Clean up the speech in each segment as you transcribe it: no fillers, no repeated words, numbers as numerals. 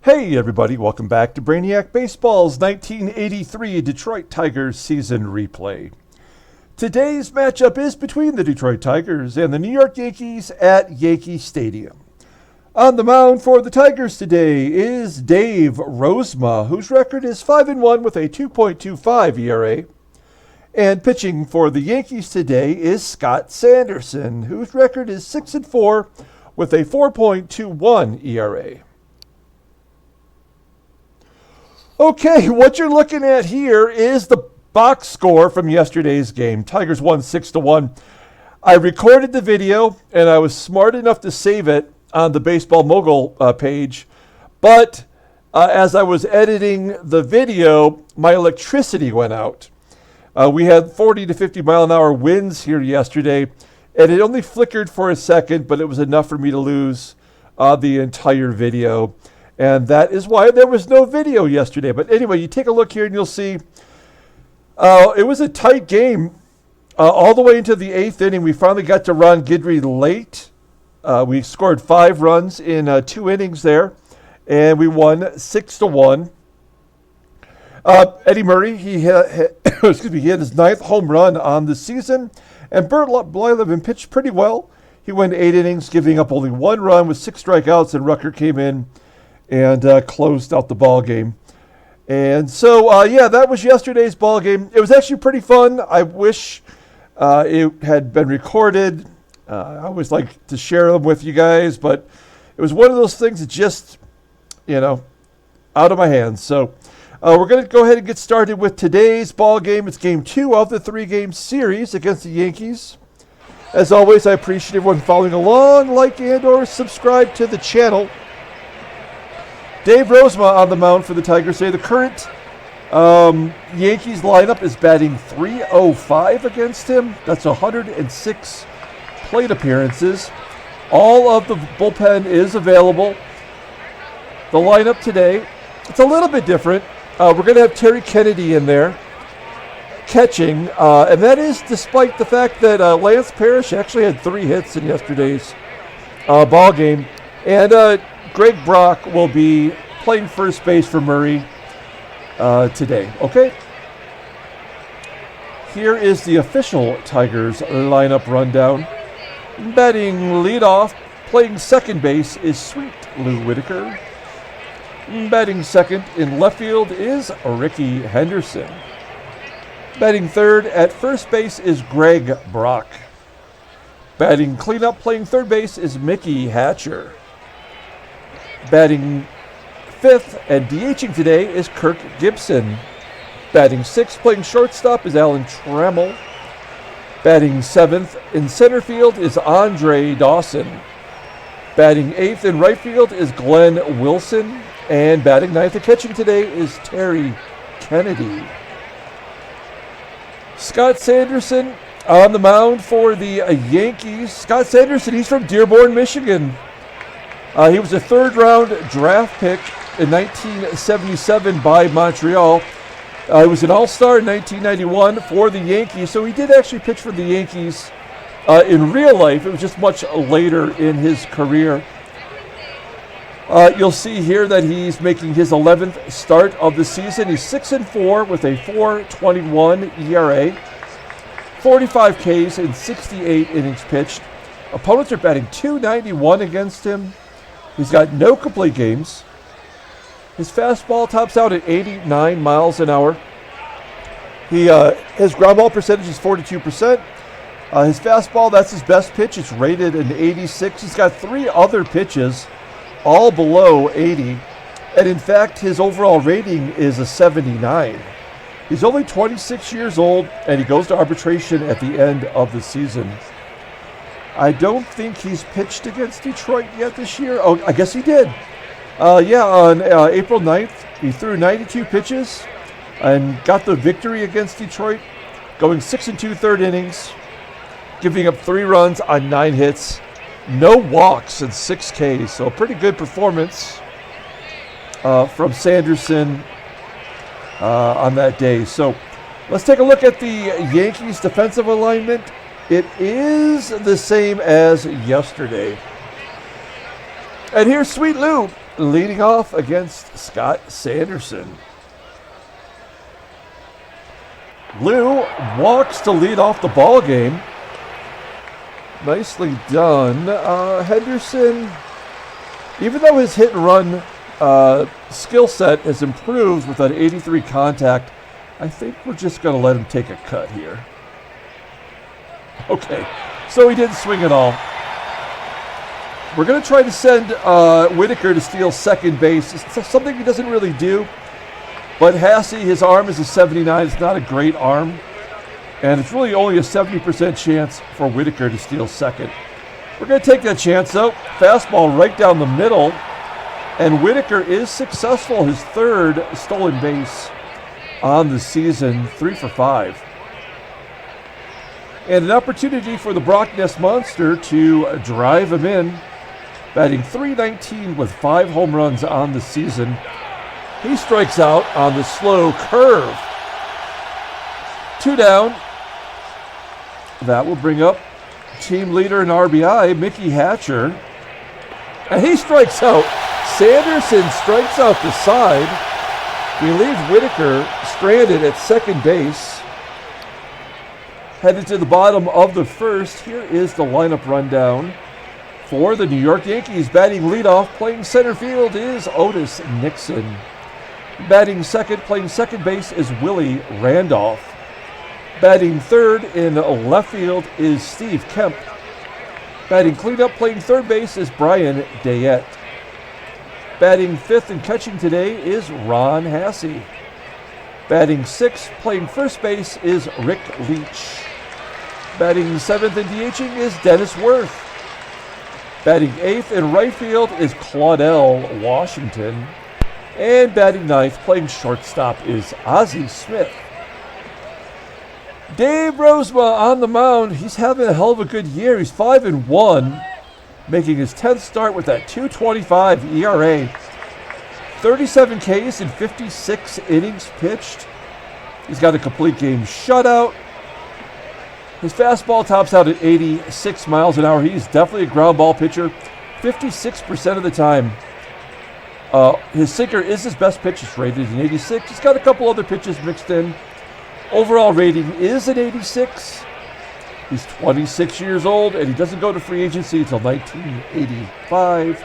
Hey everybody, welcome back to Brainiac Baseball's 1983 Detroit Tigers season replay. Today's matchup is between the Detroit Tigers and the New York Yankees at Yankee Stadium. On the mound for the Tigers today is Dave Rozema, whose record is 5-1 with a 2.25 ERA. And pitching for the Yankees today is Scott Sanderson, whose record is 6-4 with a 4.21 ERA. Okay, what you're looking at here is the box score from yesterday's game. Tigers won 6-1. I recorded the video, and I was smart enough to save it on the Baseball Mogul page. But as I was editing the video, my electricity went out. We had 40 to 50 mile an hour winds here yesterday, and it only flickered for a second, but it was enough for me to lose the entire video. And that is why there was no video yesterday. But anyway, you take a look here and you'll see it was a tight game all the way into the 8th inning. We finally got to Ron Guidry late. We scored 5 runs in 2 innings there, and we won 6-1. Eddie Murray, he had his 9th home run on the season, and Bert Blyleven pitched pretty well. He went 8 innings, giving up only 1 run with 6 strikeouts, and Rucker came in and closed out the ball game. And so, that was yesterday's ball game. It was actually pretty fun. I wish it had been recorded. I always like to share them with you guys, but it was one of those things that just, out of my hands. So we're going to go ahead and get started with today's ball game. It's game 2 of the 3-game series against the Yankees. As always, I appreciate everyone following along, like and or subscribe to the channel. Dave Rozema on the mound for the Tigers today. The current Yankees lineup is batting .305 against him. That's 106 plate appearances. All of the bullpen is available. The lineup today, it's a little bit different. We're going to have Terry Kennedy in there catching, and that is despite the fact that Lance Parrish actually had 3 hits in yesterday's ball game. And Greg Brock will be playing first base for Murray today. Okay? Here is the official Tigers lineup rundown. Batting leadoff, playing second base is Sweet Lou Whitaker. Batting second in left field is Rickey Henderson. Batting third at first base is Greg Brock. Batting cleanup, playing third base is Mickey Hatcher. Batting 5th and DHing today is Kirk Gibson. Batting 6th, playing shortstop is Alan Trammell. Batting 7th in center field is Andre Dawson. Batting 8th in right field is Glenn Wilson. And batting 9th and catching today is Terry Kennedy. Scott Sanderson on the mound for the Yankees. Scott Sanderson, he's from Dearborn, Michigan. He was a 3rd-round draft pick in 1977 by Montreal. He was an all-star in 1991 for the Yankees, so he did actually pitch for the Yankees in real life. It was just much later in his career. You'll see here that he's making his 11th start of the season. He's 6-4 with a 4.21 ERA, 45 Ks in 68 innings pitched. Opponents are batting .291 against him. He's got no complete games. His fastball tops out at 89 miles an hour. His ground ball percentage is 42%. His fastball, that's his best pitch. It's rated an 86. He's got 3 other pitches, all below 80. And in fact, his overall rating is a 79. He's only 26 years old, and he goes to arbitration at the end of the season. I don't think he's pitched against Detroit yet this year. Oh, I guess he did. On April 9th, he threw 92 pitches and got the victory against Detroit, going 6 2/3 innings, giving up 3 runs on 9 hits, no walks, and 6 Ks. So a pretty good performance from Sanderson on that day. So let's take a look at the Yankees' defensive alignment. It is the same as yesterday. And here's Sweet Lou. leading off against Scott Sanderson. Lou walks to lead off the ball game. Nicely done. Henderson, even though his hit and run skill set has improved with that 83 contact, I think we're just going to let him take a cut here. Okay, so he didn't swing at all. We're going to try to send Whitaker to steal second base. It's something he doesn't really do. But Hassey, his arm is a 79. It's not a great arm. And it's really only a 70% chance for Whitaker to steal second. We're going to take that chance, though. Fastball right down the middle. And Whitaker is successful. His third stolen base on the season, 3 for 5. And an opportunity for the Brock Ness Monster to drive him in. Batting .319 with 5 home runs on the season. He strikes out on the slow curve. 2 down. That will bring up team leader in RBI, Mickey Hatcher. And he strikes out. Sanderson strikes out the side. We leave Whitaker stranded at second base. Headed to the bottom of the first. Here is the lineup rundown for the New York Yankees. Batting leadoff, playing center field is Otis Nixon. Batting second, playing second base is Willie Randolph. Batting third in left field is Steve Kemp. Batting cleanup, playing third base is Brian Dayett. Batting fifth and catching today is Ron Hassey. Batting sixth, playing first base is Rick Leach. Batting seventh and DHing is Dennis Werth. Batting eighth in right field is Claudel Washington. And batting ninth, playing shortstop, is Ozzie Smith. Dave Rosema on the mound. He's having a hell of a good year. He's 5-1, making his 10th start with that .225 ERA. 37 Ks in 56 innings pitched. He's got a complete game shutout. His fastball tops out at 86 miles an hour. He's definitely a ground ball pitcher, 56% of the time. His sinker is his best pitch. It's rated an 86. He's got a couple other pitches mixed in. Overall rating is an 86. He's 26 years old, and he doesn't go to free agency until 1985.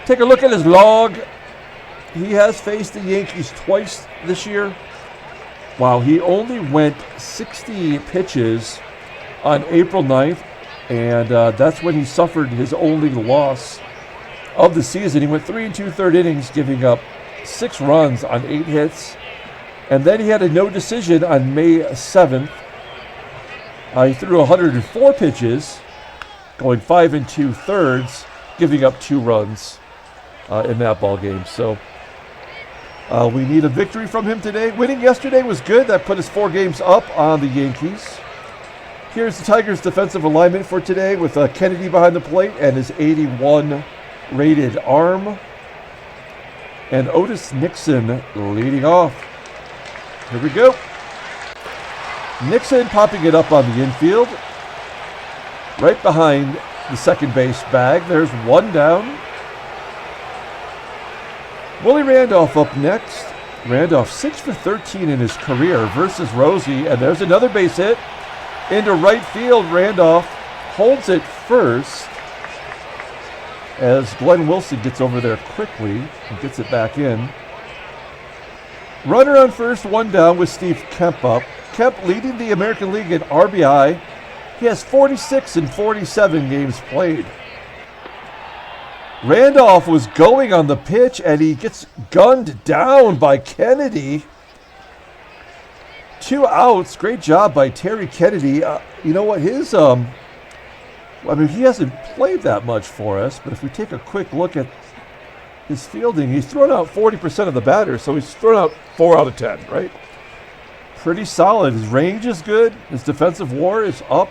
Take a look at his log. He has faced the Yankees twice this year. Wow, he only went 60 pitches on April 9th, and that's when he suffered his only loss of the season. He went 3 2/3 innings, giving up 6 runs on 8 hits. And then he had a no decision on May 7th. He threw 104 pitches, going 5 2/3, giving up 2 runs in that ball game. So we need a victory from him today. Winning yesterday was good. That put us 4 games up on the Yankees. Here's the Tigers' defensive alignment for today with Kennedy behind the plate and his 81 rated arm. And Otis Nixon leading off. Here we go. Nixon popping it up on the infield. Right behind the second base bag. There's 1 down. Willie Randolph up next. Randolph 6 for 13 in his career versus Rosie. And there's another base hit into right field. Randolph holds it first as Glenn Wilson gets over there quickly and gets it back in. Runner on first, 1 down with Steve Kemp up. Kemp leading the American League in RBI. He has 46 in 47 games played. Randolph was going on the pitch, and he gets gunned down by Kennedy. 2 outs. Great job by Terry Kennedy. You know what? His he hasn't played that much for us, but if we take a quick look at his fielding, he's thrown out 40% of the batters, so he's thrown out 4 out of 10, right? Pretty solid. His range is good. His defensive WAR is up.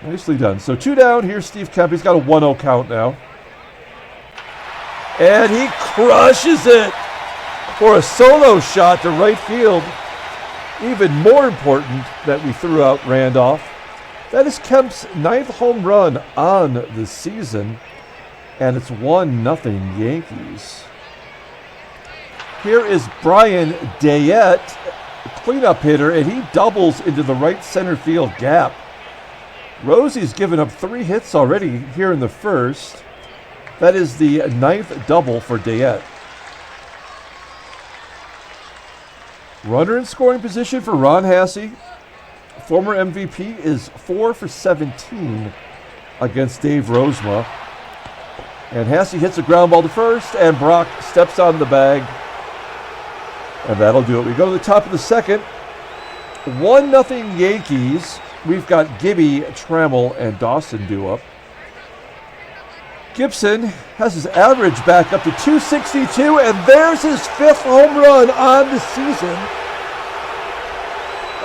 Nicely done. So 2 down. Here's Steve Kemp. He's got a 1-0 count now. And he crushes it for a solo shot to right field. Even more important that we threw out Randolph. That is Kemp's 9th home run on the season. and it's 1-0 Yankees. Here is Brian Dayett, cleanup hitter, and he doubles into the right center field gap. Rosie's given up 3 hits already here in the first. That is the 9th double for Dayett. Runner in scoring position for Ron Hassey. Former MVP is 4 for 17 against Dave Rozema. And Hassey hits a ground ball to first, and Brock steps on the bag. And that'll do it. We go to the top of the second. 1-0 Yankees. We've got Gibby, Trammell, and Dawson due up. Gibson has his average back up to 262, and there's his 5th home run on the season.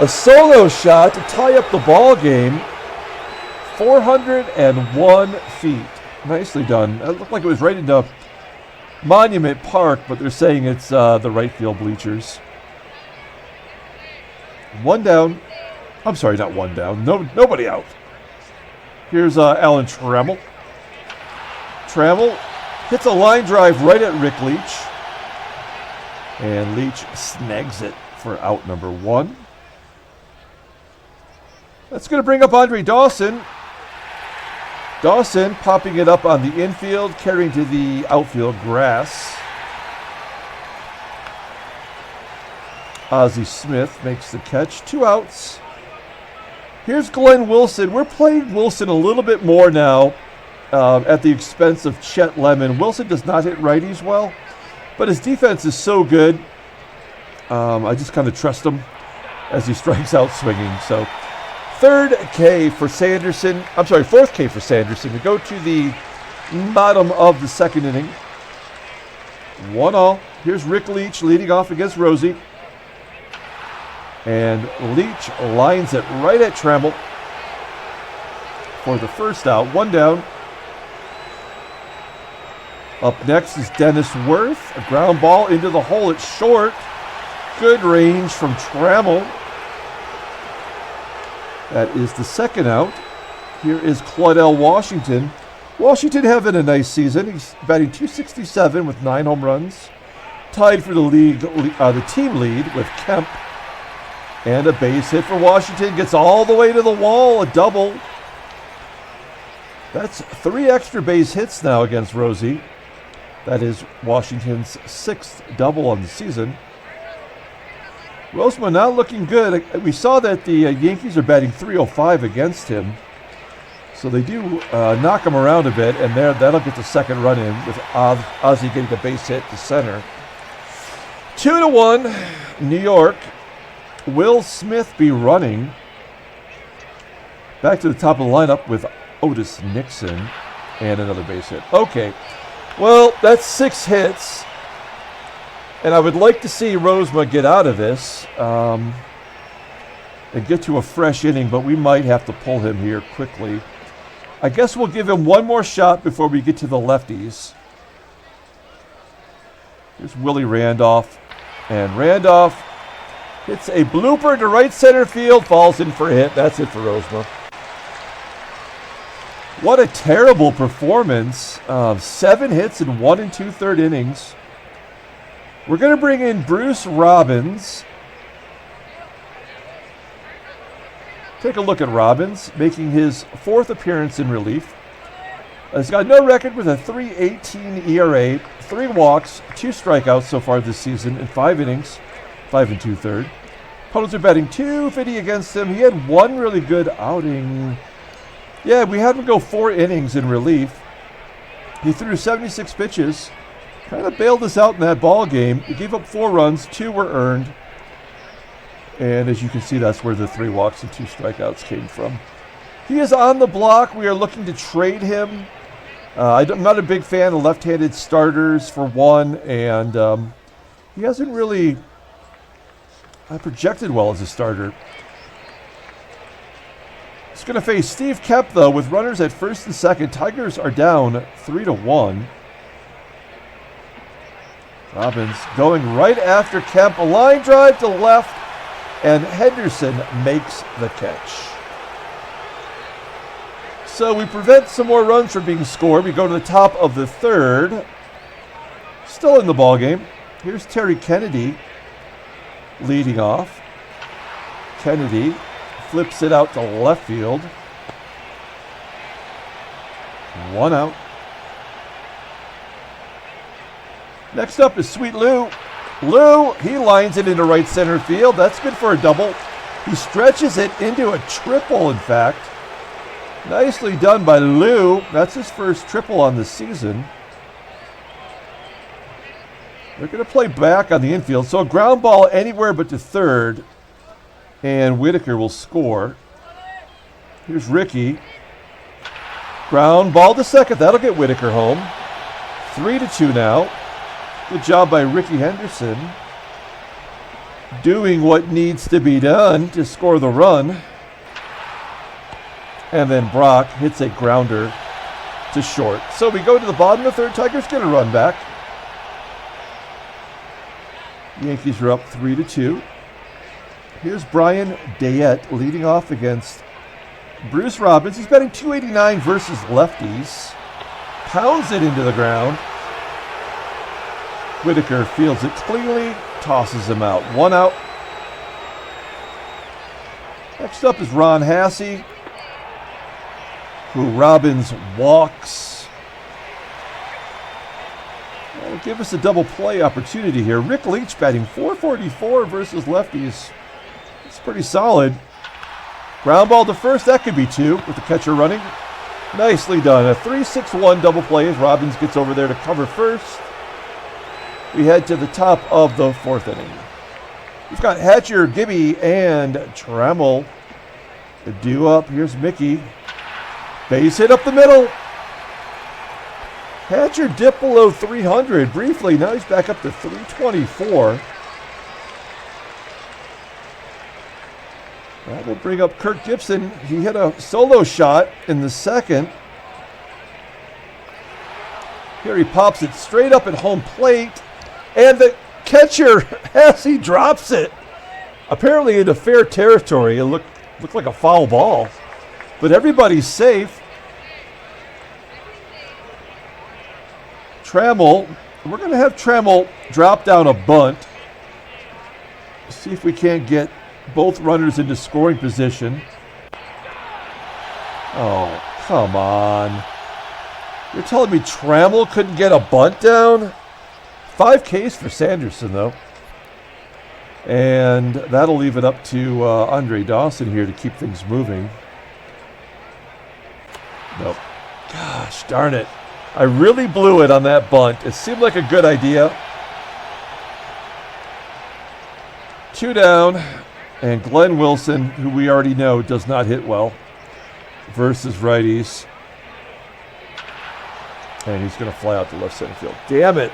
A solo shot to tie up the ball game. 401 feet. Nicely done. It looked like it was right into Monument Park, but they're saying it's the right field bleachers. 1 down. I'm sorry, not 1 down. Nobody out. Here's Alan Trammell. Trammell hits a line drive right at Rick Leach. And Leach snags it for out number 1. That's going to bring up Andre Dawson. Dawson popping it up on the infield, carrying to the outfield grass. Ozzie Smith makes the catch. 2 outs. Here's Glenn Wilson. We're playing Wilson a little bit more now at the expense of Chet Lemon. Wilson does not hit righties well, but his defense is so good. I just kind of trust him as he strikes out swinging. So 4th K for Sanderson. We go to the bottom of the second inning. 1-0. Here's Rick Leach leading off against Rosie. And Leach lines it right at Trammell for the first out. 1 down. Up next is Dennis Werth. A ground ball into the hole. It's short. Good range from Trammell. That is the 2nd out. Here is Claudel Washington. Washington having a nice season. He's batting .267 with 9 home runs. Tied for the team lead with Kemp. And a base hit for Washington. Gets all the way to the wall. A double. That's 3 extra base hits now against Rosie. That is Washington's 6th double on the season. Rosema not looking good. We saw that the Yankees are batting .305 against him. So they do knock him around a bit, and that'll get the 2nd run in with Ozzie getting a base hit to center. 2-1, New York. Will Smith be running? Back to the top of the lineup with Otis Nixon and another base hit. Okay, well, that's 6 hits. And I would like to see Rozema get out of this and get to a fresh inning, but we might have to pull him here quickly. I guess we'll give him one more shot before we get to the lefties. Here's Willie Randolph. And Randolph hits a blooper to right center field, falls in for a hit. That's it for Rozema. What a terrible performance. 7 hits in 1 2/3 innings. We're going to bring in Bruce Robbins. Take a look at Robbins, making his 4th appearance in relief. He's got no record with a .318 ERA, 3 walks, 2 strikeouts so far this season in 5 innings, 5 2/3. Opponents are batting .250 against him. He had 1 really good outing. Yeah, we had him go 4 innings in relief. He threw 76 pitches. Kind of bailed us out in that ball game. He gave up 4 runs, 2 were earned. And as you can see, that's where the 3 walks and 2 strikeouts came from. He is on the block. We are looking to trade him. I'm not a big fan of left-handed starters for one, and he hasn't really projected well as a starter. He's going to face Steve Kemp, though, with runners at first and second. Tigers are down 3-1. Robbins going right after Kemp. A line drive to left, and Henderson makes the catch. So we prevent some more runs from being scored. We go to the top of the third. Still in the ball game. Here's Terry Kennedy leading off. Kennedy flips it out to left field. 1 out. Next up is Sweet Lou. Lou, he lines it into right center field. That's good for a double. He stretches it into a triple, in fact. Nicely done by Lou. That's his first triple on the season. They're going to play back on the infield. So a ground ball anywhere but to third. And Whitaker will score. Here's Rickey. Ground ball to second. That'll get Whitaker home. 3-2 now. Good job by Rickey Henderson. Doing what needs to be done to score the run. And then Brock hits a grounder to short. So we go to the bottom of the third. Tigers get a run back. Yankees are up 3-2. Here's Brian Dayett leading off against Bruce Robbins. He's batting .289 versus lefties. Pounds it into the ground. Whitaker fields it cleanly, tosses him out. 1 out. Next up is Ron Hassey, who Robbins walks. That'll give us a double play opportunity here. Rick Leach batting .444 versus lefties. It's pretty solid. Ground ball to first, that could be 2 with the catcher running. Nicely done. A 3-6-1 double play as Robbins gets over there to cover first. We head to the top of the 4th inning. We've got Hatcher, Gibby, and Trammell. The due up. Here's Mickey. Base hit up the middle. Hatcher dipped below 300 briefly. Now he's back up to 324. That will bring up Kirk Gibson. He hit a solo shot in the second. Here he pops it straight up at home plate. And the catcher, Hassey, drops it. Apparently into fair territory. It looked like a foul ball. But everybody's safe. Trammell, we're going to have Trammell drop down a bunt. See if we can't get both runners into scoring position. Oh, come on. You're telling me Trammell couldn't get a bunt down? 5 Ks for Sanderson, though. And that'll leave it up to Andre Dawson here to keep things moving. Nope. Gosh, darn it. I really blew it on that bunt. It seemed like a good idea. 2 down. And Glenn Wilson, who we already know does not hit well, versus righties. And he's going to fly out to left center field. Damn it.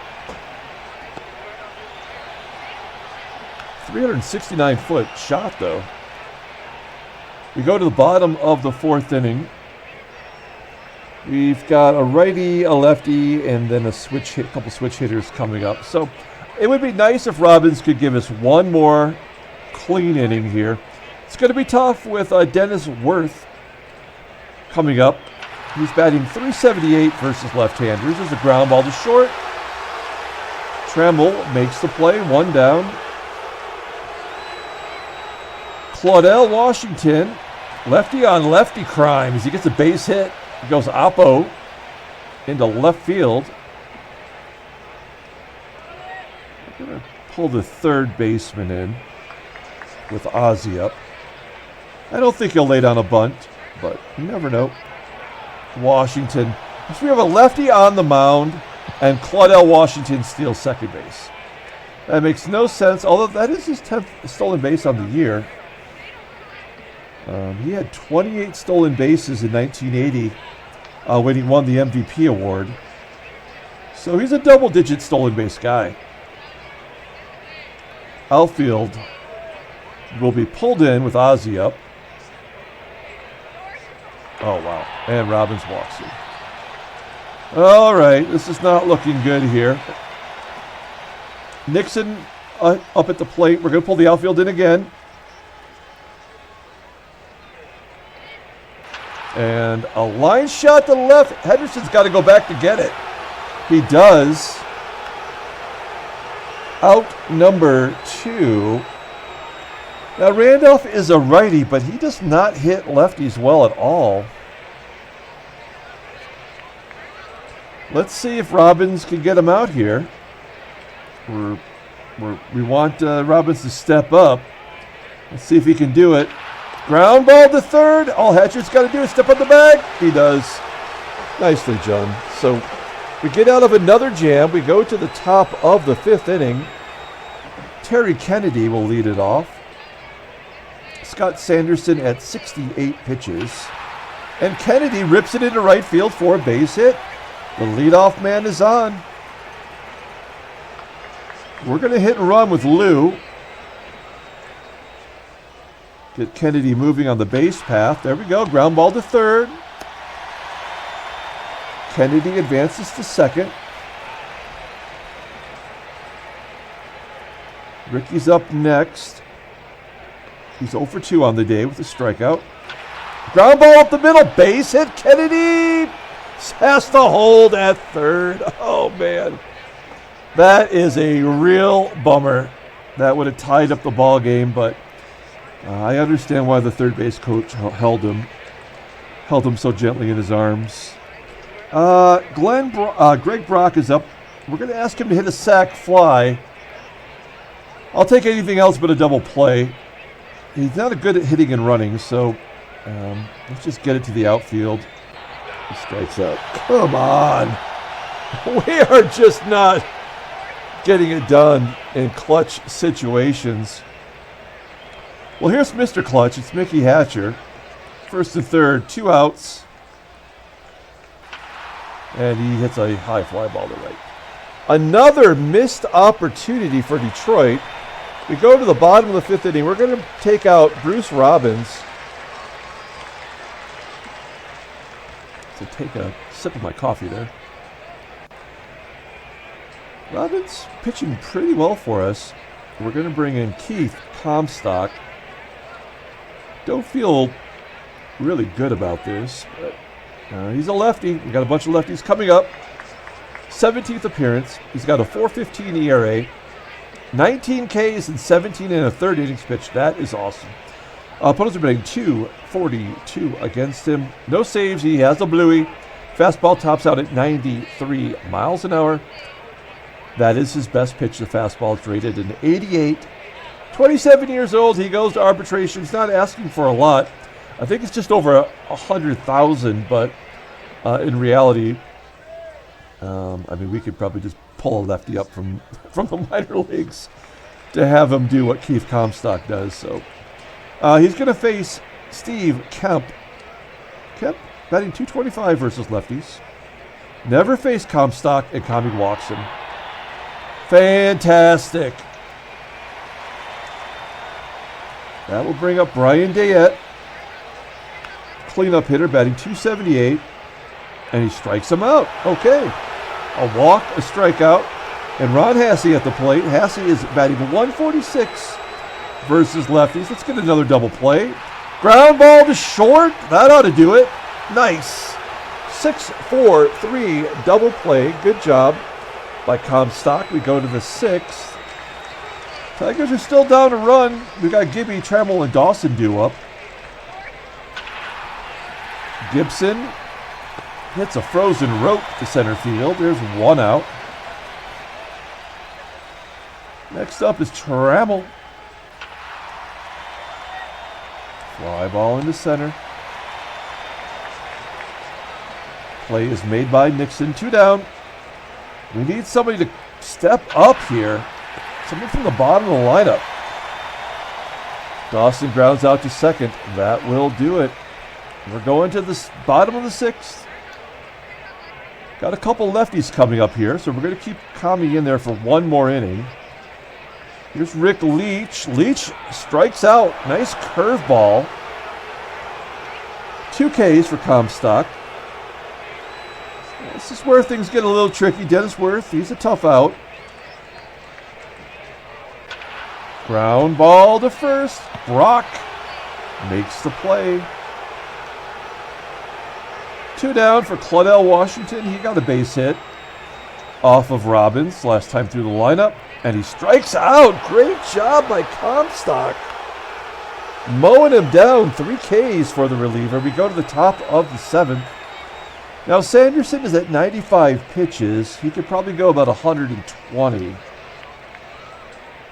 369-foot shot, though. We go to the bottom of the 4th inning. We've got a righty, a lefty, and then a couple switch hitters coming up. So it would be nice if Robbins could give us one more clean inning here. It's going to be tough with Dennis Werth coming up. He's batting .378 versus left-handers. There's a ground ball to short. Trammell makes the play, 1 down. Claudel Washington, lefty on lefty crime as he gets a base hit. He goes oppo into left field. We're going to pull the third baseman in with Ozzie up. I don't think he'll lay down a bunt, but you never know. Washington. So we have a lefty on the mound, and Claudel Washington steals second base. That makes no sense, although that is his 10th stolen base on the year. He had 28 stolen bases in 1980 when he won the MVP award. So he's a double-digit stolen base guy. Outfield will be pulled in with Ozzie up. Oh, wow. And Robbins walks in. All right, this is not looking good here. Nixon up at the plate. We're going to pull the outfield in again. And a line shot to the left. Henderson's got to go back to get it. He does. Out number 2. Now, Randolph is a righty, but he does not hit lefties well at all. Let's see if Robbins can get him out here. We want Robbins to step up. Let's see if he can do it. Ground ball to third. All Hatcher's got to do is step on the bag. He does. Nicely done. So we get out of another jam. We go to the top of the 5th inning. Terry Kennedy will lead it off. Scott Sanderson at 68 pitches. And Kennedy rips it into right field for a base hit. The leadoff man is on. We're going to hit and run with Lou. Get Kennedy moving on the base path. There we go. Ground ball to third. Kennedy advances to second. Rickey's up next. He's 0 for 2 on the day with a strikeout. Ground ball up the middle. Base hit. Kennedy has to hold at third. Oh, man. That is a real bummer. That would have tied up the ball game, but I understand why the third base coach held him so gently in his arms. Greg Brock is up. We're going to ask him to hit a sac fly. I'll take anything else but a double play. He's not good at hitting and running, so let's just get it to the outfield. He strikes out. Come on. We are just not getting it done in clutch situations. Well, here's Mr. Clutch. It's Mickey Hatcher. First and third, 2 outs. And he hits a high fly ball to right. Another missed opportunity for Detroit. We go to the bottom of the 5th inning. We're going to take out Bruce Robbins. To take a sip of my coffee there. Robbins pitching pretty well for us. We're going to bring in Keith Comstock. Don't feel really good about this, but he's a lefty. We got a bunch of lefties coming up. 17th appearance. He's got a 4.15 ERA, 19 Ks and 17 and a third innings pitched. That is awesome. Opponents are betting 242 against him. No saves. He has a bluey. Fastball tops out at 93 miles an hour. That is his best pitch. The fastball is rated an 88. 27 years old. He goes to arbitration. He's not asking for a lot. I think it's just over 100,000, but in reality, we could probably just pull a lefty up from the minor leagues to have him do what Keith Comstock does. So he's going to face Steve Kemp. Kemp batting .225 versus lefties. Never faced Comstock, and Comey walks him. Fantastic. That will bring up Brian Dayett. Cleanup hitter batting .278. And he strikes him out. Okay. A walk, a strikeout. And Ron Hassey at the plate. Hassey is batting .146 versus lefties. Let's get another double play. Ground ball to short. That ought to do it. Nice. 6-4-3 double play. Good job by Comstock. We go to the 6th. Tigers are still down a run. We got Gibby, Trammell, and Dawson due up. Gibson hits a frozen rope to center field. There's 1 out. Next up is Trammell. Fly ball into center. Play is made by Nixon. 2 down. We need somebody to step up here. Someone from the bottom of the lineup. Dawson grounds out to second. That will do it. We're going to the bottom of the 6th. Got a couple lefties coming up here, so we're going to keep Comey in there for 1 more inning. Here's Rick Leach. Leach strikes out. Nice curveball. 2 Ks for Comstock. This is where things get a little tricky. Dennis Werth, he's a tough out. Ground ball to first. Brock makes the play. 2 down for Claudel Washington. He got a base hit off of Robbins last time through the lineup, and he strikes out. Great job by Comstock. Mowing him down. 3 Ks for the reliever. We go to the top of the 7th. Now Sanderson is at 95 pitches. He could probably go about 120.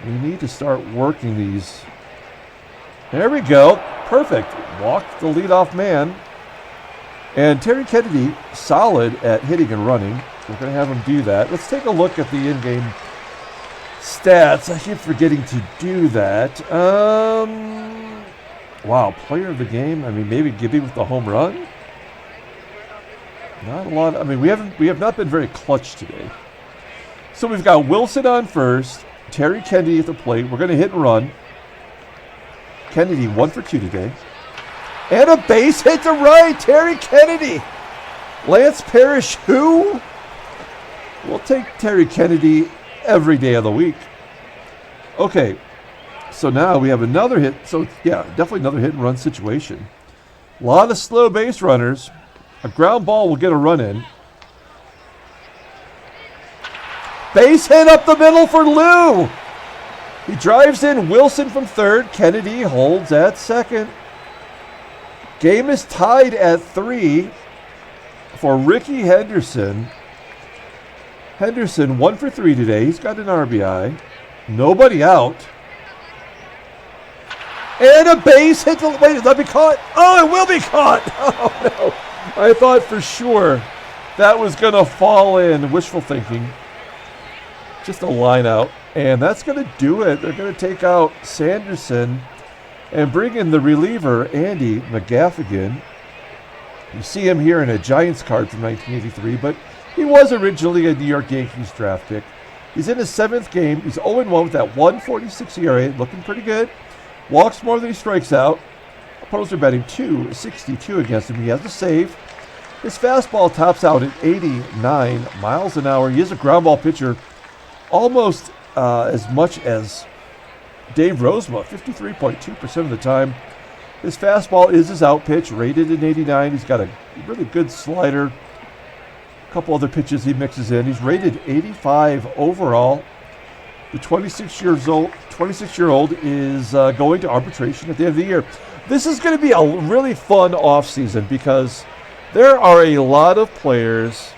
We need to start working these. There we go. Perfect. Walked the leadoff man. And Terry Kennedy, solid at hitting and running. We're going to have him do that. Let's take a look at the in-game stats. I keep forgetting to do that. Wow, player of the game. I mean, maybe Gibby with the home run. Not a lot. I mean, we have not been very clutch today. So we've got Wilson on first. Terry Kennedy at the plate. We're going to hit and run. Kennedy 1 for 2 today. And a base hit to right. Terry Kennedy. Lance Parrish, who? We'll take Terry Kennedy every day of the week. Okay. So now we have another hit. So, yeah, definitely another hit and run situation. A lot of slow base runners. A ground ball will get a run in. Base hit up the middle for Lou. He drives in Wilson from third. Kennedy holds at second. Game is tied at 3 for Rickey Henderson. Henderson 1 for 3 today. He's got an RBI. Nobody out. And a base hit. Wait, is that be caught? Oh, it will be caught. Oh, no. I thought for sure that was going to fall in. Wishful thinking. Just a line out. And that's going to do it. They're going to take out Sanderson and bring in the reliever, Andy McGaffigan. You see him here in a Giants card from 1983, but he was originally a New York Yankees draft pick. He's in his 7th game. He's 0-1 with that 1.46 ERA, looking pretty good. Walks more than he strikes out. Opponents are betting .262 against him. He has a save. His fastball tops out at 89 miles an hour. He is a ground ball pitcher, almost as much as Dave Rosema, 53.2% of the time. His fastball is his out pitch, rated in 89. He's got a really good slider. A couple other pitches he mixes in. He's rated 85 overall. The 26-year-old is going to arbitration at the end of the year. This is going to be a really fun offseason because there are a lot of players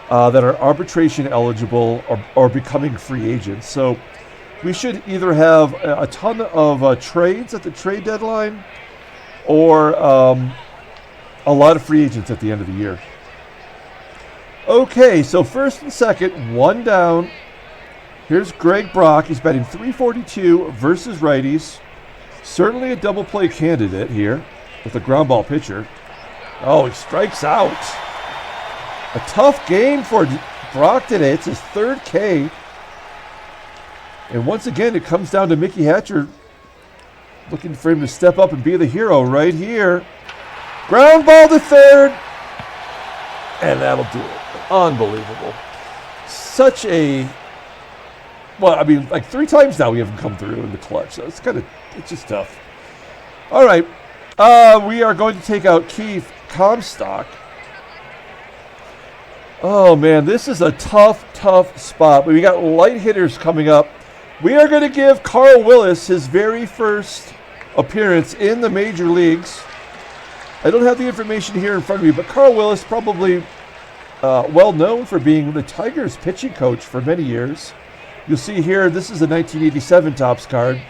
that are arbitration eligible or becoming free agents. So we should either have a ton of trades at the trade deadline or a lot of free agents at the end of the year. Okay, so first and second, 1 down. Here's Greg Brock. He's batting .342 versus righties. Certainly a double play candidate here with a ground ball pitcher. Oh, he strikes out. A tough game for Brock today. It's his 3rd K. And once again, it comes down to Mickey Hatcher looking for him to step up and be the hero right here. Ground ball to third. And that'll do it. Unbelievable. Such a... Well, I mean, like 3 times now we haven't come through in the clutch. So it's just tough. All right. We are going to take out Keith Comstock. Oh, man, this is a tough spot. But we got light hitters coming up. We are going to give Carl Willis his very first appearance in the major leagues. I don't have the information here in front of me, but Carl Willis, probably well known for being the Tigers pitching coach for many years. You'll see here, this is a 1987 Topps card,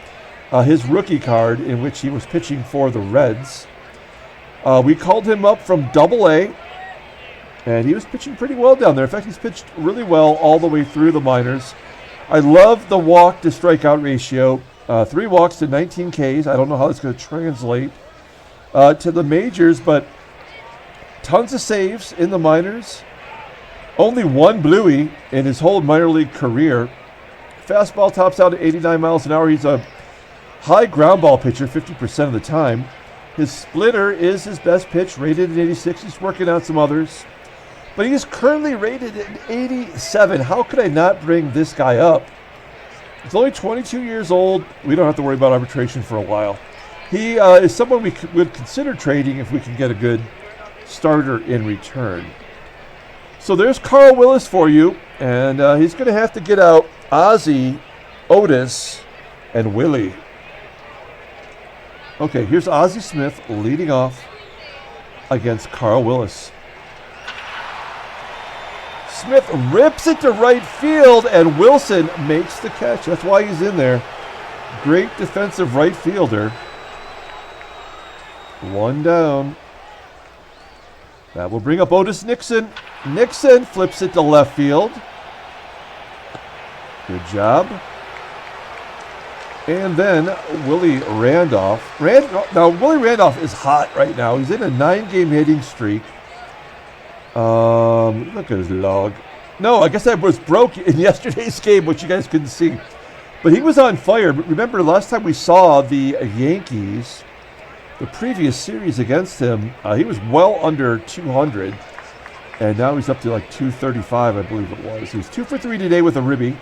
his rookie card in which he was pitching for the Reds. We called him up from Double-A, and he was pitching pretty well down there. In fact, he's pitched really well all the way through the minors. I love the walk to strikeout ratio. 3 walks to 19 Ks. I don't know how that's going to translate to the majors, but tons of saves in the minors. Only 1 Bluey in his whole minor league career. Fastball tops out at 89 miles an hour. He's a high ground ball pitcher 50% of the time. His splitter is his best pitch, rated at 86. He's working on some others. But he's currently rated at 87. How could I not bring this guy up? He's only 22 years old. We don't have to worry about arbitration for a while. He is someone we would consider trading if we can get a good starter in return. So there's Carl Willis for you, and he's going to have to get out Ozzie, Otis, and Willie. Okay, here's Ozzie Smith leading off against Carl Willis. Smith rips it to right field, and Wilson makes the catch. That's why he's in there. Great defensive right fielder. One down. That will bring up Otis Nixon. Nixon flips it to left field. Good job. And then Willie Randolph. Now, Willie Randolph is hot right now. He's in a 9-game hitting streak. Look at his log. No, I guess that was broke in yesterday's game, which you guys couldn't see. But he was on fire. But remember, last time we saw the Yankees, the previous series against him, he was well under 200. And now he's up to like 235, I believe it was. He's 2 for 3 today with a ribby.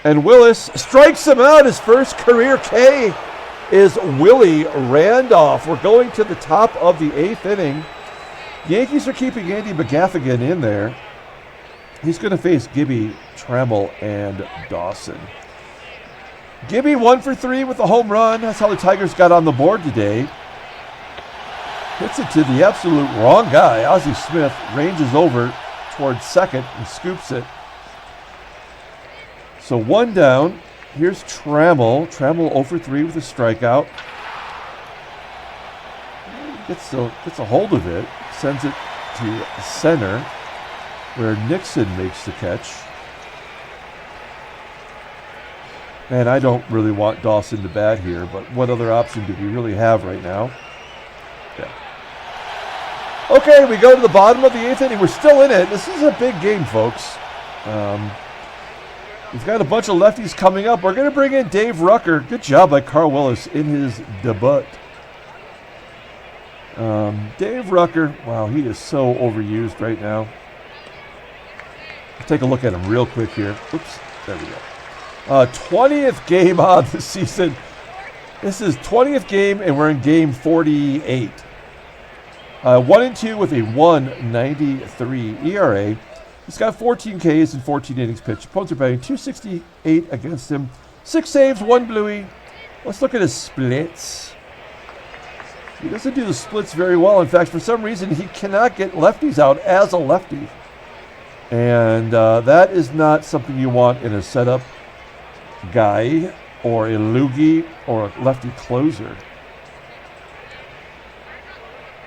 And Willis strikes him out. His first career K is Willie Randolph. We're going to the top of the 8th inning. Yankees are keeping Andy McGaffigan in there. He's going to face Gibby, Trammell, and Dawson. Gibby 1 for 3 with a home run. That's how the Tigers got on the board today. Hits it to the absolute wrong guy. Ozzie Smith ranges over towards second and scoops it. So one down. Here's Trammell. Trammell 0 for 3 with a strikeout. Gets a hold of it. Sends it to center, where Nixon makes the catch. And I don't really want Dawson to bat here, but what other option do we really have right now? Yeah. Okay, we go to the bottom of the 8th inning. We're still in it. This is a big game, folks. We've got a bunch of lefties coming up. We're going to bring in Dave Rucker. Good job by Carl Willis in his debut. Dave Rucker, wow, he is so overused right now. Let's take a look at him real quick here. Oops, there we go. 20th game on the season. This is 20th game, and we're in game 48. 1-2 with a 1.93 ERA. He's got 14 Ks and 14 innings pitched. Opponents are batting .268 against him. 6 saves, 1 bluey. Let's look at his splits. He doesn't do the splits very well. In fact, for some reason, he cannot get lefties out as a lefty. And that is not something you want in a setup guy or a loogie or a lefty closer.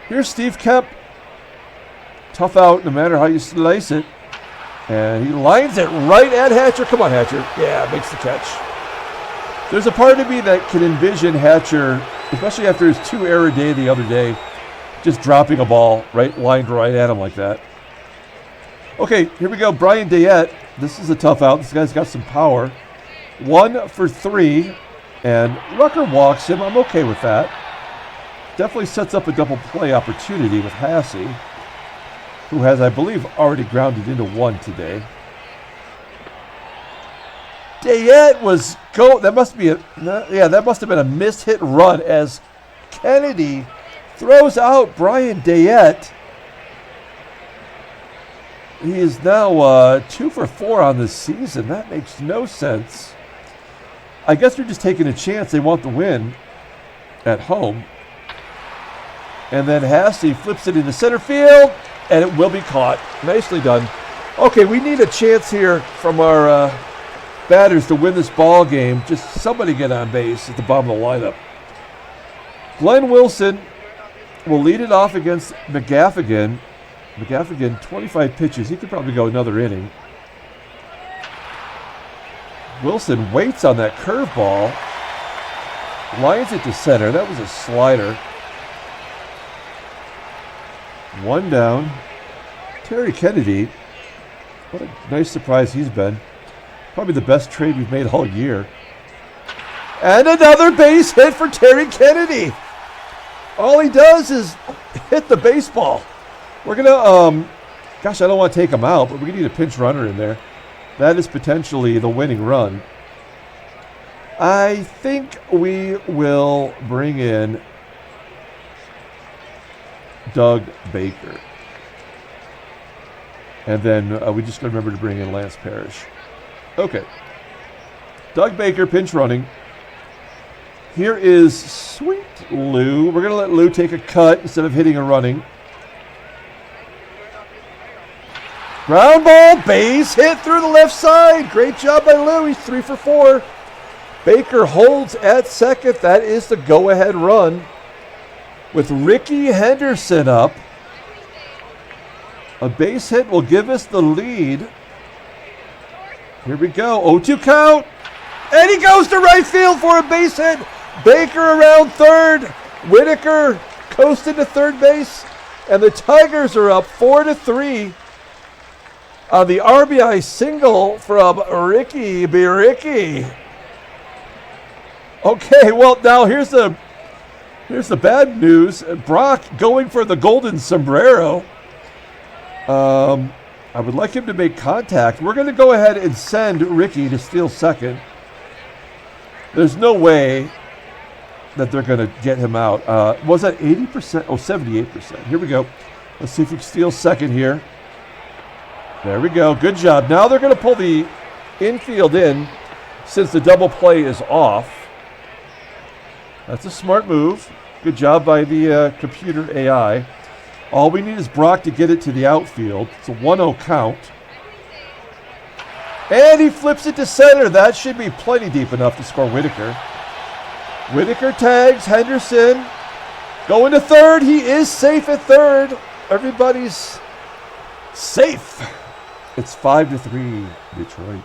Here's Steve Kemp. Tough out no matter how you slice it. And he lines it right at Hatcher. Come on, Hatcher. Yeah, makes the catch. There's a part of me that can envision Hatcher, especially after his 2-error day the other day, just dropping a ball lined right at him like that. Okay, here we go. Brian Dayett. This is a tough out. This guy's got some power. 1 for 3, and Rucker walks him. I'm okay with that. Definitely sets up a double play opportunity with Hassey, who has, I believe, already grounded into 1 today. Dayett was that must have been a missed hit run as Kennedy throws out Brian Dayett. He is now 2 for 4 on this season. That makes no sense. I guess they're just taking a chance. They want the win at home. And then Hassey flips it into center field, and it will be caught. Nicely done. Okay, we need a chance here from our batters to win this ball game. Just somebody get on base at the bottom of the lineup. Glenn Wilson will lead it off against McGaffigan. McGaffigan, 25 pitches. He could probably go another inning. Wilson waits on that curveball. Lines it to center. That was a slider. 1 down. Terry Kennedy. What a nice surprise he's been. Probably the best trade we've made all year. And another base hit for Terry Kennedy. All he does is hit the baseball. We're going to, gosh, I don't want to take him out, but we need a pinch runner in there. That is potentially the winning run. I think we will bring in Doug Baker. And then we just got to remember to bring in Lance Parrish. Okay. Doug Baker, pinch running. Here is Sweet Lou. We're going to let Lou take a cut instead of hitting and running. Ground ball, base hit through the left side. Great job by Lou. He's 3 for 4. Baker holds at second. That is the go-ahead run. With Rickey Henderson up, a base hit will give us the lead. Here we go. 0-2 count. And he goes to right field for a base hit. Baker around third. Whitaker coasted to third base. And the Tigers are up 4-3 on the RBI single from Rickey B. Rickey. Okay, well, now here's the bad news. Brock going for the golden sombrero. I would like him to make contact. We're going to go ahead and send Rickey to steal second. There's no way that they're going to get him out. Was that 80%? Oh, 78%. Here we go. Let's see if he steals second here. There we go. Good job. Now they're going to pull the infield in since the double play is off. That's a smart move. Good job by the computer AI. All we need is Brock to get it to the outfield. It's a 1-0 count. And he flips it to center. That should be plenty deep enough to score Whitaker. Whitaker tags Henderson. Going to third. He is safe at third. Everybody's safe. It's 5-3 Detroit.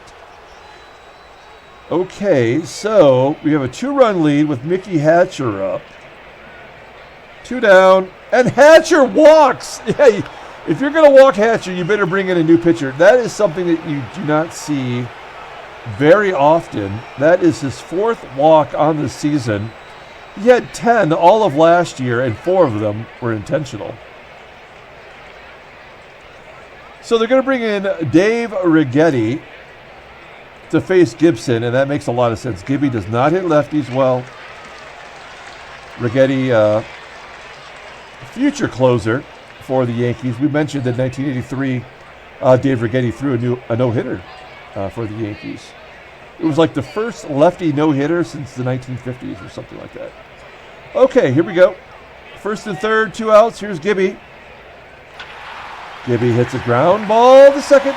Okay, so we have a 2-run lead with Mickey Hatcher up. 2 down. And Hatcher walks. Yeah, if you're going to walk Hatcher, you better bring in a new pitcher. That is something that you do not see very often. That is his 4th walk on the season. He had 10 all of last year, and 4 of them were intentional. So they're going to bring in Dave Righetti to face Gibson, and that makes a lot of sense. Gibby does not hit lefties well. Righetti, future closer for the Yankees. We mentioned that 1983, Dave Righetti threw a no-hitter for the Yankees. It was like the first lefty no-hitter since the 1950s or something like that. Okay, here we go. First and third, 2 outs. Here's Gibby. Gibby hits a ground ball to second,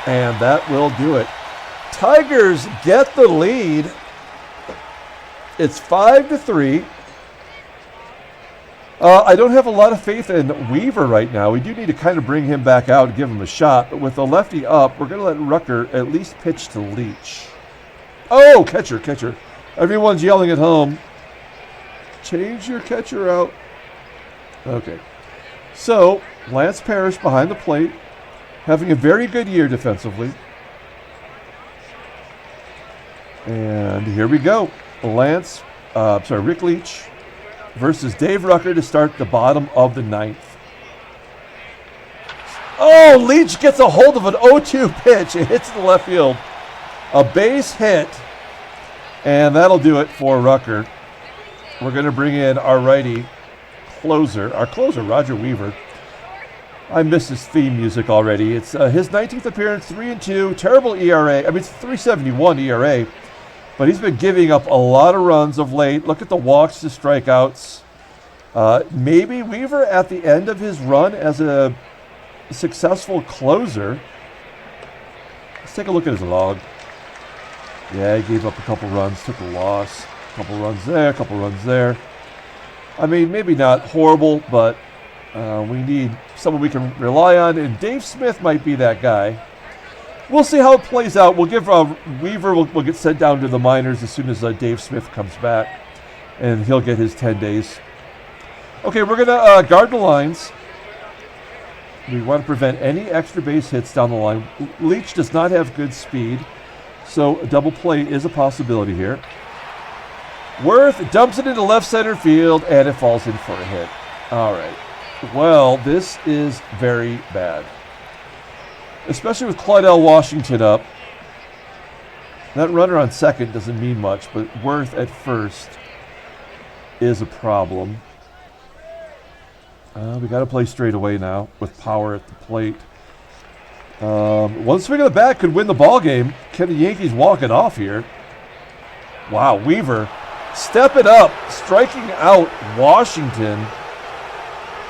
and that will do it. Tigers get the lead. It's 5-3. I don't have a lot of faith in Weaver right now. We do need to kind of bring him back out and give him a shot. But with the lefty up, we're going to let Rucker at least pitch to Leach. Oh, catcher. Everyone's yelling at home. Change your catcher out. Okay. So, Lance Parrish behind the plate, having a very good year defensively. And here we go. Rick Leach versus Dave Rucker to start the bottom of the 9th. Oh, Leach gets a hold of an 0-2 pitch. It hits the left field. A base hit. And that'll do it for Rucker. We're going to bring in our righty closer, Roger Weaver. I miss his theme music already. It's his 19th appearance, 3-2, terrible ERA. I mean, it's 3.71 ERA. But he's been giving up a lot of runs of late. Look at the walks to strikeouts. Maybe Weaver at the end of his run as a successful closer. Let's take a look at his log. Yeah, he gave up a couple runs, took a loss. A couple runs there, a couple runs there. I mean, maybe not horrible, but we need someone we can rely on, and Dave Smith might be that guy. We'll see how it plays out. We'll give Weaver will get sent down to the minors as soon as Dave Smith comes back, and he'll get his 10 days. Okay, we're going to guard the lines. We want to prevent any extra base hits down the line. Leach does not have good speed, so a double play is a possibility here. Werth dumps it into left center field, and it falls in for a hit. All right. Well, this is very bad, especially with Claudel Washington up. That runner on second doesn't mean much, but Werth at first is a problem. We got to play straight away now with power at the plate. One swing of the bat could win the ball game. Can the Yankees walk it off here? Wow, Weaver stepping up, striking out Washington.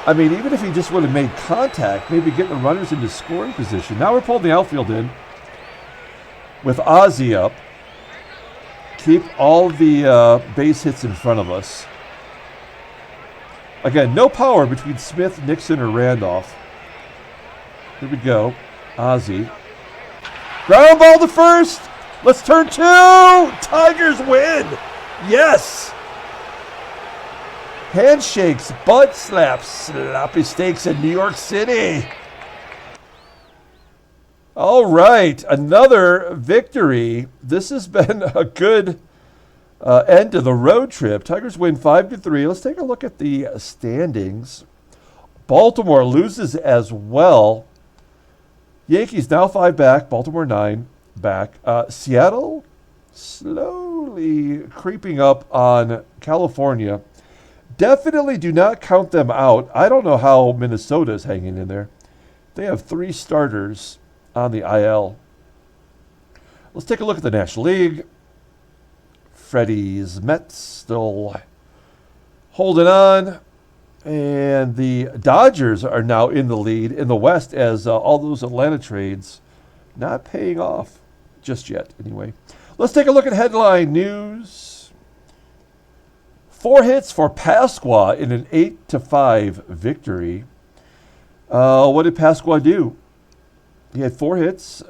I mean, even if he just would have made contact, maybe getting the runners into scoring position. Now we're pulling the outfield in with Ozzie up. Keep all the base hits in front of us. Again, no power between Smith, Nixon, or Randolph. Here we go. Ozzie. Ground ball to first. Let's turn 2. Tigers win. Yes. Handshakes, butt slaps, sloppy steaks in New York City. All right, another victory. This has been a good end to the road trip. Tigers win 5-3. Let's take a look at the standings. Baltimore loses as well. Yankees now 5 back. Baltimore 9 back. Seattle slowly creeping up on California. Definitely do not count them out. I don't know how Minnesota is hanging in there. They have 3 starters on the IL. Let's take a look at the National League. Freddie's Mets still holding on. And the Dodgers are now in the lead in the West as all those Atlanta trades not paying off just yet, anyway. Let's take a look at headline news. 4 hits for Pasqua in an 8-5 victory. What did Pasqua do? He had 4 hits, 2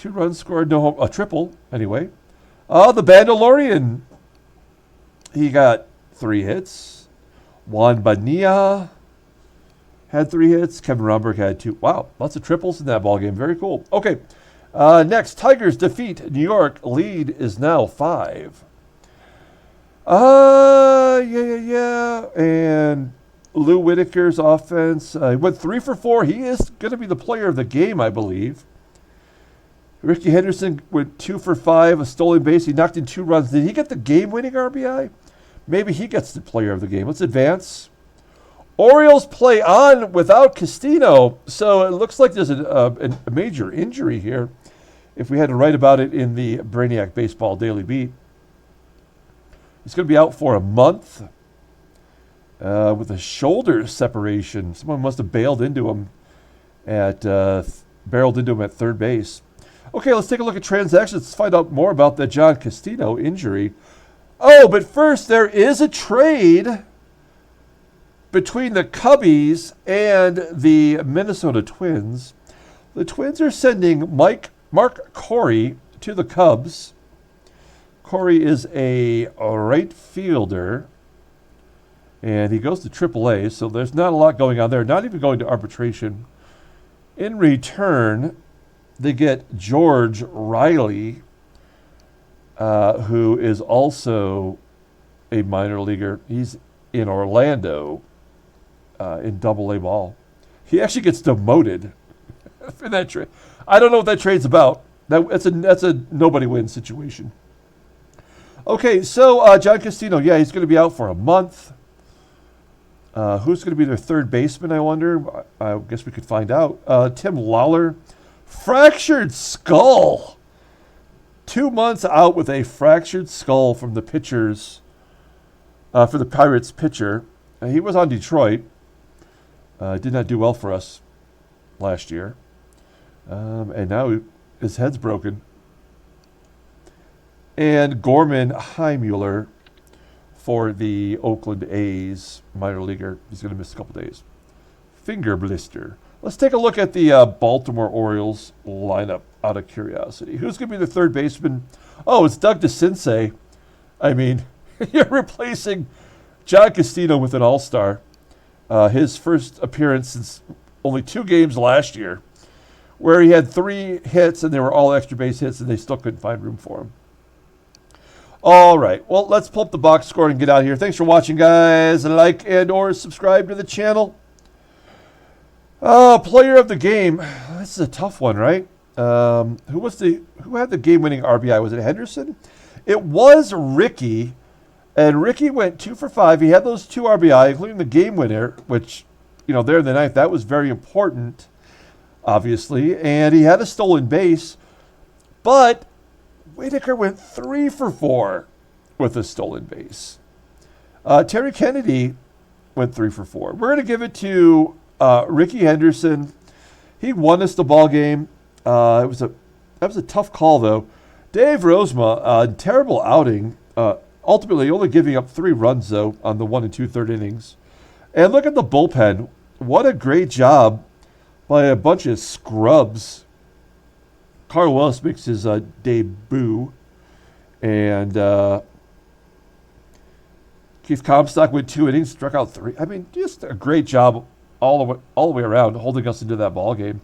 runs scored, a triple, anyway. The Bandalorian, he got 3 hits. Juan Bonilla had 3 hits. Kevin Romberg had 2. Wow, lots of triples in that ballgame. Very cool. Okay, next, Tigers defeat New York. Lead is now 5. Yeah. And Lou Whitaker's offense, he went 3 for 4. He is going to be the player of the game, I believe. Rickey Henderson went 2 for 5, a stolen base. He knocked in 2 runs. Did he get the game-winning RBI? Maybe he gets the player of the game. Let's advance. Orioles play on without Castino, so it looks like there's a major injury here if we had to write about it in the Brainiac Baseball Daily Beat. He's going to be out for a month with a shoulder separation. Someone must have barreled into him at third base. Okay, let's take a look at transactions. Let's find out more about the John Castino injury. Oh, but first, there is a trade between the Cubbies and the Minnesota Twins. The Twins are sending Mark Corey to the Cubs. Corey is a right fielder, and he goes to AAA, so there's not a lot going on there, not even going to arbitration. In return, they get George Riley, who is also a minor leaguer. He's in Orlando in Double-A ball. He actually gets demoted for that trade. I don't know what that trade's about. That's a nobody wins situation. Okay, so John Castino, yeah, he's going to be out for a month. Who's going to be their third baseman, I wonder? I guess we could find out. Tim Lawler, fractured skull. 2 months out with a fractured skull from the pitchers, for the Pirates pitcher. He was on Detroit. Did not do well for us last year. And now his head's broken. And Gorman Heimuller for the Oakland A's minor leaguer. He's going to miss a couple days. Finger blister. Let's take a look at the Baltimore Orioles lineup out of curiosity. Who's going to be the third baseman? Oh, it's Doug DeCinces. I mean, you're replacing John Castino with an all-star. His first appearance since only 2 games last year, where he had 3 hits and they were all extra base hits and they still couldn't find room for him. All right, well, let's pull up the box score and get out of here. Thanks for watching, guys. Like and or subscribe to the channel. Player of the game. This is a tough one, right? Who had the game-winning RBI? Was it Henderson? It was Rickey. And Rickey went 2 for 5. He had those 2 RBI, including the game winner, which, there in the ninth, that was very important, obviously. And he had a stolen base. But Whitaker went 3 for 4 with a stolen base. Terry Kennedy went 3 for 4. We're going to give it to Rickey Henderson. He won us the ball game. That was a tough call, though. Dave Rosema, terrible outing. Ultimately, only giving up 3 runs, though, on the 1 2/3 innings. And look at the bullpen. What a great job by a bunch of scrubs. Carl Willis makes his debut. And Keith Comstock went 2 innings, struck out 3. I mean, just a great job all the way around, holding us into that ball game.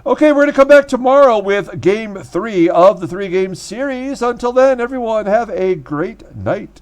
Okay, we're going to come back tomorrow with Game 3 of the 3-game series. Until then, everyone, have a great night.